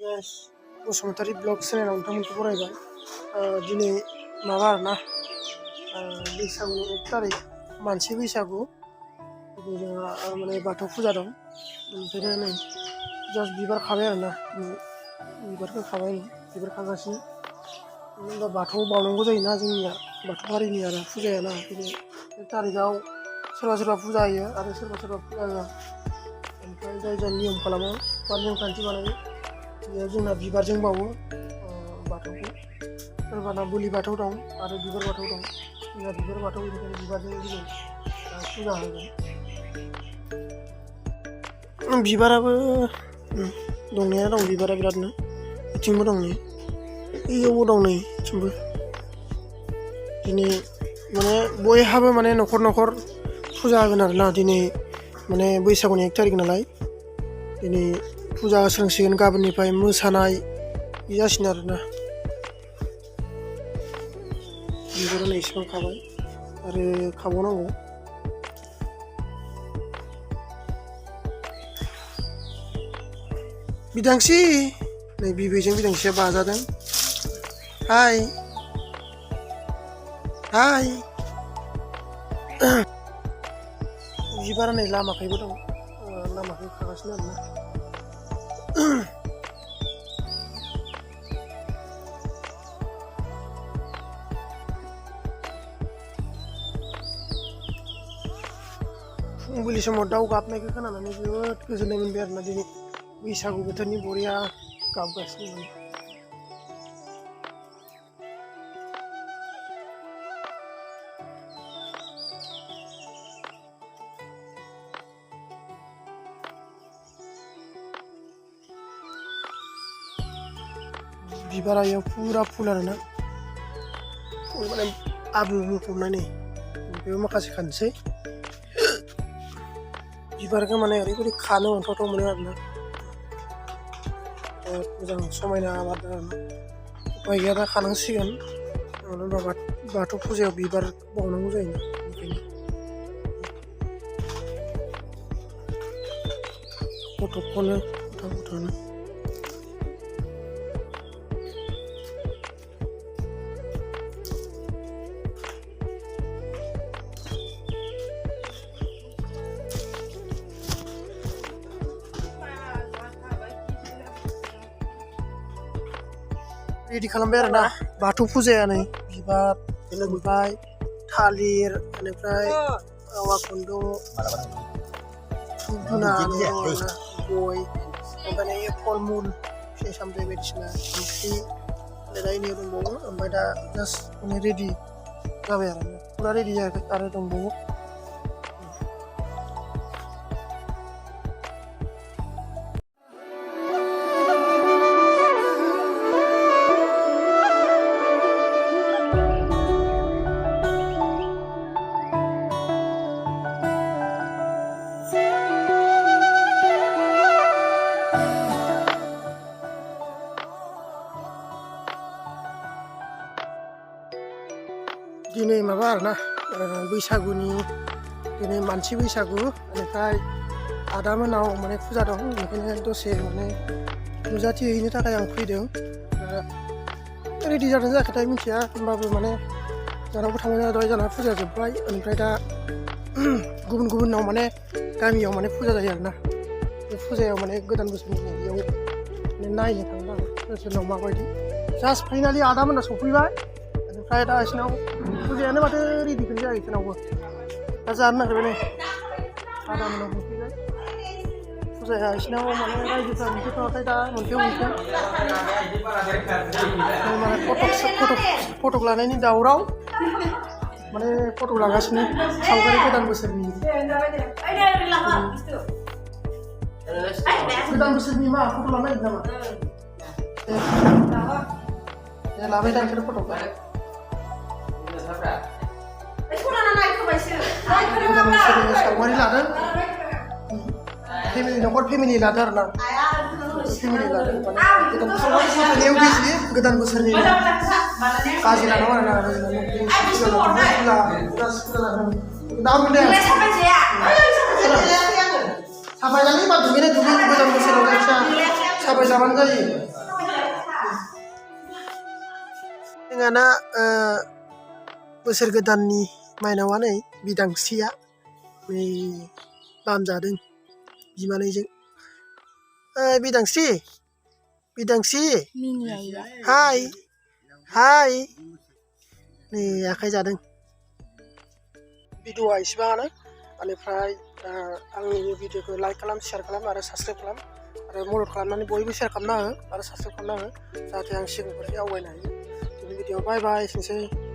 Yes, Basumatary blog चेनेलाव नोंथांमोनखौ बरायबाय। दिनै माबा आरोना बैसागुनि 1 तारिख मानसि बैसागु दिनै जोंहा माने बाथौ फुजा दं। बेनिखायनो नै जास्ट बिबार खाबाय आरोना बिबारखौ खाबाय बिबार खागासिनो। होनबा बाथौआव बावनांगौ जायोना जोंनिया बाथौ हारिनि आरो फुजायाना दिनै 1 तारिखआव सोरबा फुजा होयो आरो सोरबा फुजा होआ। ओमफ्राय जाय नियम खालामो बा नेमखान्थि बानायो बेयाव जोंना बिबारजों बावो बाथौखौ। सोरबाना बोलि बाथौ दं आरो बिबार बाथौ दं। जोंना बिबार बाथौ बेनिखायनो बिबारजों दिनै फुजा होगोन। बिबाराबो दंनाया दं बिबारा बिरादनो बिथिंबो दं नै बैयावबो दं नै बिथिंबो। दिनै माने बयहाबो माने न'खर फुजा होगोन आरोना दिनै माने बैसागुनि 1 तारिख नालाय दिनै फुजा होस्रांसिगोन गाबोननिफ्राय मोसानाय बे जासिगोन आरोना। बिबारा नै इसिबां खाबाय आरो खाबावनांगौ। बिदांसि नै बिबैजों बिदांसिया बाजादों। हाय बिबारा नै लामाखैबो दं लामाखै खागासिनो आरोना। फुंबिलि समाव दाउ गाबनायखौ खोनानानै जोबोद गोजोननाय मोनबाय आरोना दिनै बैसागु बोथोरनि बरिया गाबगासिनो माने। बिबारा याव पुरा फुल आरोना माने आबुं बुंफबनाय नै बेयाव माखासे खानोसै बिबारखौ माने ओरैबायदि खानो अनथावथाव मोनो आरोना मोजां समायना आबाद आरोना। उपाय गैयाबा खानांसिगोन मानो होनबा बाथौ फुजायाव बिबार बावनांगौ जायोना बेनिखायनो। गथ'खौनो गथ'नो रेडि खालामबाय आरोना बाथौ फुजाया नै बिबार ओमफ्राय थालिर बेनिफ्राय आवा खुन्दुं धुप धुना गय ओमफ्राय फलमुल फिथाइ सामथाइ बायदिसिना ओंख्रि लायनाय दंबावो। ओमफ्राय दा जास्ट माने रेडि जाबाय आरोना फुरा रेडि जायाखै आरो दंबावो। दिनै माबा आरोना बैसागुनि दिनै मानसि बैसागु बेनिफ्राय आदामोनाव माने फुजा दं बेनिखायनो दसे माने नुजाथिहैनो थाखाय आं फैदों। रेडि जादों जायाखैथाय मिथिया होमबाबो माने जानावबो थांनाय दहाय जाना फुजा जोब्बाय। ओमफ्राय दा गुबुनाव माने गामियाव माने फुजा जायो आरोना बे फुजायाव माने गोदान बोसोरनि बेयाव माने नायनो थांदों आं बोसोरनाव माबायदि। जास्ट फाइनालि आदामोना सफैबाय ओमफ्राय दा बिसिनाव फुजायानो माथो रेडिखौनो जायाखै बिसोरनावबो दा जानो नागिरबाय नै आदामोनाव मोनफैबाय फुजाया बिसिनाव माने रायजोफ्रा मोनफैथ'वाखै दा मोनफैयो माने फटक लानायनि दावराव माने फटक लागासिनो सावगारि गोदान बोसोरनि मा फट' लानो नागिरदों नामा? लाबाय दा बिसोर फट'खौ सावगारि लादों फेमिलि लादों आरोना फेमिलि लादों गोदान बोसोरनि काजि लादों आरोना साफायनानै मा दुगैनाय गोदान बोसोराव साबाय जाबानो जायो जोंहाना बोसोर गोदाननि माइनावा नै बिदांस्रिया नै बामजादों बिमानैजों बिदांस्रि हाय हाय नै आखाइ जादों भिडिअआ इसेबाङानो बेनिफ्राय आंनि भिडिअखौ लाइक खालाम शेयार खालाम आरो साबस्क्राइब खालाम आरो मदद खालामनानै बयबो शेयार खालामना हो आरो साबस्क्राइब खालामना हो जाहाथे आं सिगांफोरसो आवगायनो हायो दिनै भिडिअ बाय बाय एसेनोसै